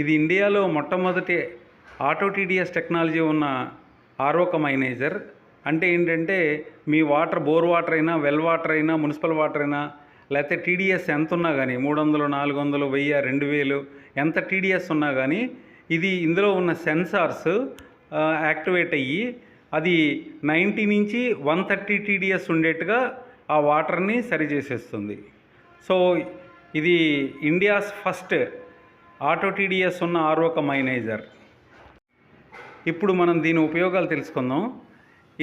ఇది ఇండియాలో మొట్టమొదటి ఆటో టీడీఎస్ టెక్నాలజీ ఉన్న ఆర్ఓ కమ్ అయనైజర్. అంటే ఏంటంటే మీ వాటర్, బోర్ వాటర్ అయినా, వెల్ వాటర్ అయినా, మున్సిపల్ వాటర్ అయినా, లేకపోతే టీడీఎస్ ఎంత ఉన్నా కానీ 300, 400, 1000, 2000 ఎంత టీడీఎస్ ఉన్నా కానీ ఇది ఇందులో ఉన్న సెన్సార్స్ యాక్టివేట్ అయ్యి అది 90 నుంచి 130 టీడీఎస్ ఉండేట్టుగా ఆ వాటర్ని సరి చేసేస్తుంది. సో ఇది ఇండియాస్ ఫస్ట్ ఆటో టీడీఎస్ ఉన్న ఆర్ఓ కమ్ అయనైజర్. ఇప్పుడు మనం దీని ఉపయోగాలు తెలుసుకుందాం.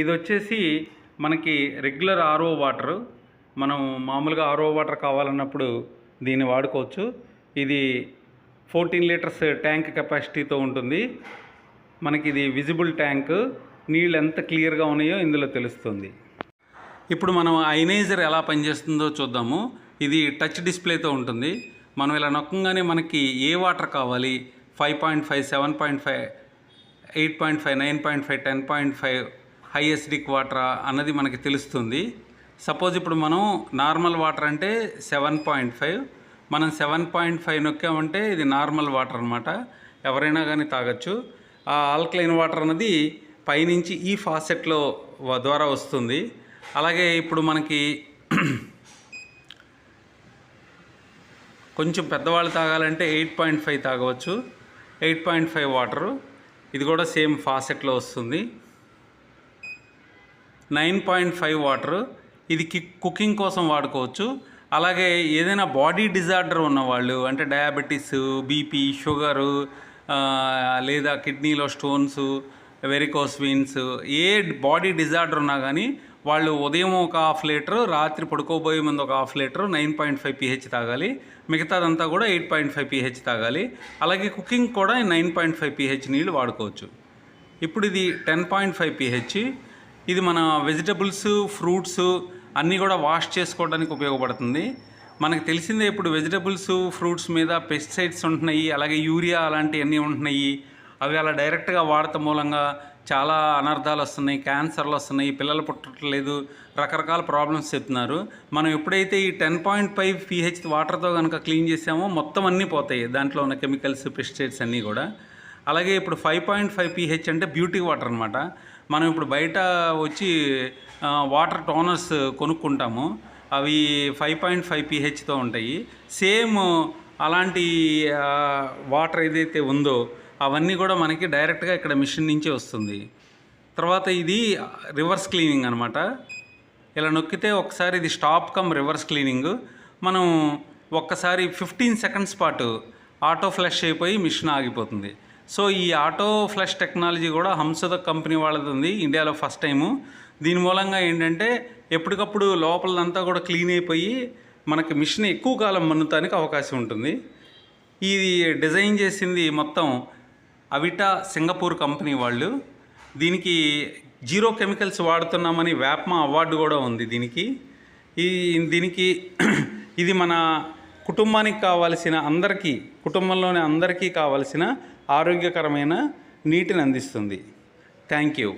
ఇది వచ్చేసి మనకి రెగ్యులర్ ఆర్ఓ వాటర్, మనం మామూలుగా ఆర్ఓ వాటర్ కావాలన్నప్పుడు దీన్ని వాడుకోవచ్చు. ఇది 14 లీటర్స్ ట్యాంక్ కెపాసిటీతో ఉంటుంది. మనకి ఇది విజిబుల్ ట్యాంక్, నీళ్ళు ఎంత క్లియర్గా ఉన్నాయో ఇందులో తెలుస్తుంది. ఇప్పుడు మనం అయనైజర్ ఎలా పనిచేస్తుందో చూద్దాము. ఇది టచ్ డిస్ప్లేతో ఉంటుంది. మనం ఇలా నొక్కగానే మనకి ఏ వాటర్ కావాలి, 5.5, 7.5, 8.5, 9.5, 10.5 హై ఎసిడిక్ వాటర్ అన్నది మనకి తెలుస్తుంది. సపోజ్ ఇప్పుడు మనం నార్మల్ వాటర్ అంటే 7.5, మనం 7.5 నొక్కామంటే ఇది నార్మల్ వాటర్ అనమాట. ఎవరైనా కానీ తాగొచ్చు. ఆ ఆల్కలైన్ వాటర్ అన్నది పైనుంచి ఈ ఫాసెట్లో ద్వారా వస్తుంది. అలాగే ఇప్పుడు మనకి కొంచెం పెద్దవాళ్ళు తాగాలంటే 8.5 తాగవచ్చు. 8.5 వాటరు, ఇది కూడా సేమ్ ఫాసెట్లో వస్తుంది. 9.5 వాటరు, ఇది కుకింగ్ కోసం వాడుకోవచ్చు. అలాగే ఏదైనా బాడీ డిజార్డర్ ఉన్నవాళ్ళు, అంటే డయాబెటీస్, బీపీ, షుగరు, లేదా కిడ్నీలో స్టోన్స్, వెరికోస్ వెయిన్స్, ఏ బాడీ డిజార్డర్ ఉన్నా కానీ వాళ్ళు ఉదయం ఒక 1/2 లీటరు, రాత్రి పడుకోబోయే ముందు ఒక 1/2 లీటరు 9.5 pH తాగాలి. మిగతాదంతా కూడా 8.5 pH తాగాలి. అలాగే కుకింగ్ కూడా 9.5 pH నీళ్ళు వాడుకోవచ్చు. ఇప్పుడు ఇది 10.5 pH. ఇది మన వెజిటబుల్స్, ఫ్రూట్స్ అన్నీ కూడా వాష్ చేసుకోవడానికి ఉపయోగపడుతుంది. మనకు తెలిసిందే, ఇప్పుడు వెజిటబుల్స్, ఫ్రూట్స్ మీద పెస్టిసైడ్స్ ఉంటున్నాయి, అలాగే యూరియా అలాంటివన్నీ ఉంటున్నాయి. అవి అలా డైరెక్ట్గా వాడటం మూలంగా చాలా అనర్థాలు వస్తున్నాయి, క్యాన్సర్లు వస్తున్నాయి, పిల్లలు పుట్టట్లేదు, రకరకాల ప్రాబ్లమ్స్ చెప్తున్నారు. మనం ఎప్పుడైతే ఈ 10.5 pH వాటర్తో కనుక క్లీన్ చేసామో మొత్తం అన్నీ పోతాయి, దాంట్లో ఉన్న కెమికల్స్, పెస్టిసైడ్స్ అన్నీ కూడా. అలాగే ఇప్పుడు 5.5 pH అంటే బ్యూటీ వాటర్ అనమాట. మనం ఇప్పుడు బయట వచ్చి వాటర్ టోనర్స్ కొనుక్కుంటాము, అవి 5.5 pHతో ఉంటాయి. సేమ్ అలాంటి వాటర్ ఏదైతే ఉందో అవన్నీ కూడా మనకి డైరెక్ట్గా ఇక్కడ మిషన్ నుంచే వస్తుంది. తర్వాత ఇది రివర్స్ క్లీనింగ్ అనమాట. ఇలా నొక్కితే ఒకసారి ఇది స్టాప్ కమ్ రివర్స్ క్లీనింగ్. మనం ఒక్కసారి 15 సెకండ్స్ పాటు ఆటో ఫ్లష్ అయిపోయి మిషన్ ఆగిపోతుంది. సో ఈ ఆటో ఫ్లష్ టెక్నాలజీ కూడా హంసద కంపెనీ వాళ్ళది ఉంది, ఇండియాలో ఫస్ట్ టైము. దీని మూలంగా ఏంటంటే ఎప్పటికప్పుడు లోపలంతా కూడా క్లీన్ అయిపోయి మనకి మిషన్ ఎక్కువ కాలం మన్నుతానికి అవకాశం ఉంటుంది. ఇది డిజైన్ చేసింది మొత్తం అవిటా సింగపూర్ కంపెనీ వాళ్ళు. దీనికి 0 కెమికల్స్ వాడుతున్నామని వ్యాప్మా అవార్డు కూడా ఉంది దీనికి. ఇది మన కుటుంబానికి కావాల్సిన అందరికీ, కుటుంబంలోని అందరికీ కావాల్సిన ఆరోగ్యకరమైన నీటిని అందిస్తుంది. Thank you.